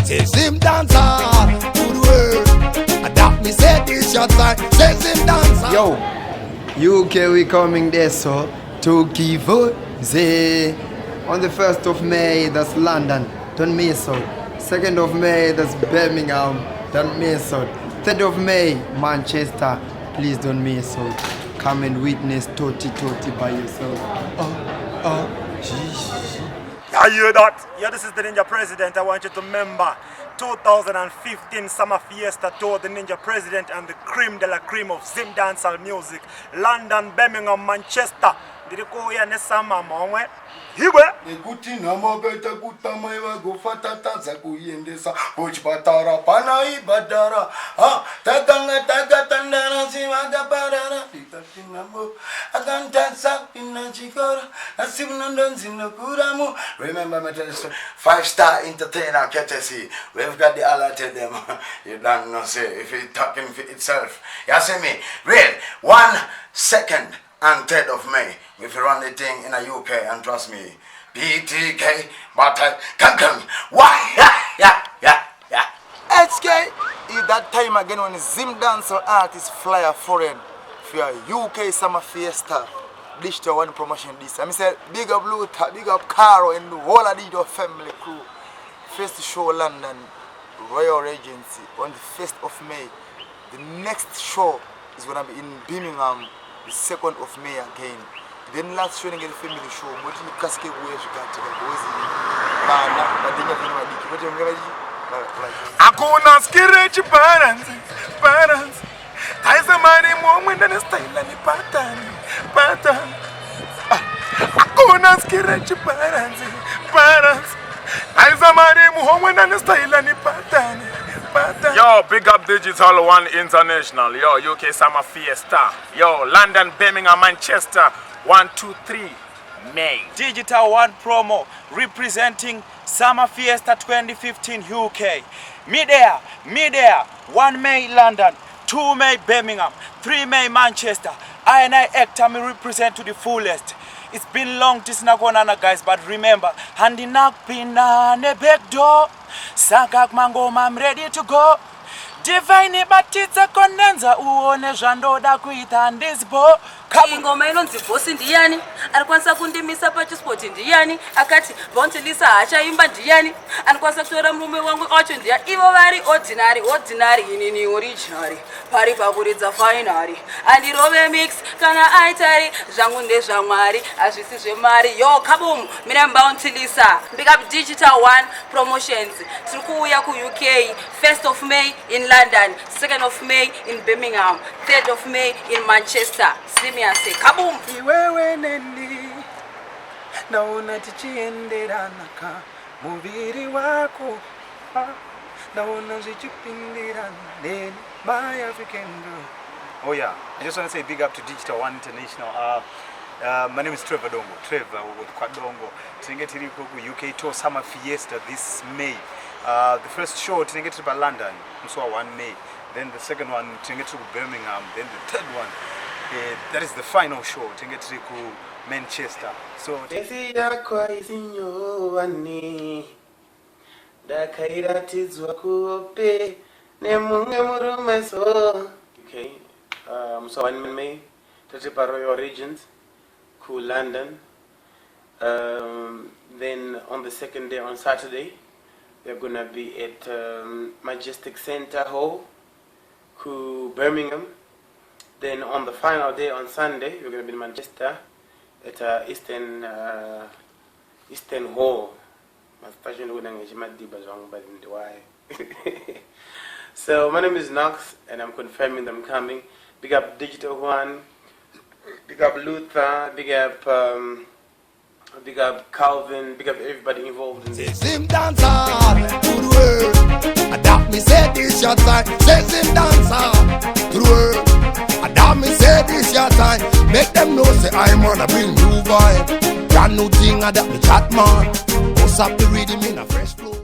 Says him dancer to the world. Adapt me say this your time. Says him dancer. Yo, UK we coming there so to give out. Say on the 1st of May that's London, don't miss out. 2nd of May that's Birmingham, don't miss out. 3rd of May Manchester, please don't miss out. Come and witness Totti by yourself. I hear that? Yeah, this is the Ninja President. I want you to remember 2015 Summer Fiesta Tour, the Ninja President and the cream de la cream of Zim dancehall music. London, Birmingham, Manchester. Did you go here next summer, mongwe? Hiwe? Ekuti namabeta kutamaiwa gofatata za kuyendesa Pochpatara pana ibadara Takanga takatandana siwaga parara Titatinamo Agantansa inachikora Asimunandonzino kuramu. Remember me tell you, 5-star entertainer KTC. We've got the alert to them. You don't know say if it's talking for itself. You see me? Real 1 second and 3rd of May. If you run the thing in the UK, and trust me, BTK, but come. Why? Yeah. HK is that time again when Zim dancer artists fly foreign for UK Summer Fiesta. Digital one promotion this. I say big up Luther, big up Caro and the whole of the family crew. First show London, Royal Regency on the 1st of May. The next show is gonna be in Birmingham, the 2nd of May again. Then last show again family show. But you casket where you got to go. Hakuna skirechi parents. Taisa mari mwenda na style ni pattern. Hakuna skirechi parents. Taisa mari mwenda na style ni pattern. Yo, big up Digital One International. Yo, UK Summer Fiesta. Yo, London, Birmingham, Manchester. 1, 2, 3, May. Digital One promo representing Summer Fiesta 2015 UK. Mid-air, 1 May London, 2 May Birmingham, 3 May Manchester. I and I actor me represent to the fullest. It's been long this nagonana guys, but remember, handi nakpina ne back door. Sakak mango I'm ready to go. Divine batitsa kondenza uone zvandoda kuita ndisbo. Ingoma inonzi boss ndiyani alikwanisa kundimisa pachisport ndiyani akati Bontilisa hachaimba ndiyani alikwanisa kutora murume wangu wacho ndiya ivo vari ordinary inini original pari pakuridza finally andirove mix kana aitari zvangu ndezvamwari hazvisi zvemari yo kabum mina Bontilisa big up Digital One Promotions tiri kuuya ku UK 1st of May in London, 2nd of May in Birmingham, 3rd of May in Manchester. Say kabum Iwewe neni naona tichienderana ka muviri wako naona zichipindirana neni my African girl. Oh yeah, I just want to say big up to Digital One International. My name is TREVOR with Dongo. Tinenge tiri ku UK tour Summer Fiesta this May. The first show tinenge tiri pa London, so 1 May. Then the second one tinenge tiri ku Birmingham. Then the third one. That is the final show. Tinenge tiri ku Manchester. So esi yakwa isinyowani dakairatidzwa kuope nemumwe murume so. Okay, so 1 May tiri pa Royal Regent ku London. Then on the 2nd day on Saturday we're gonna be at Majestic Center Hall ku Birmingham. Then on the final day on Sunday we're gonna be in Manchester at Eastern Hall. So my name is Knox and I'm confirming them coming. Big up Digital One, big up Luther, big up Calvin, big up everybody involved in this. Zim dancer to the world. Adapt me say this your time. Say Zim dancer to the world. Adapt me say this your time. Make them know say I'm gonna bring new vibe. Brand new thing adapt the chat man. Post up the rhythm in a fresh flow.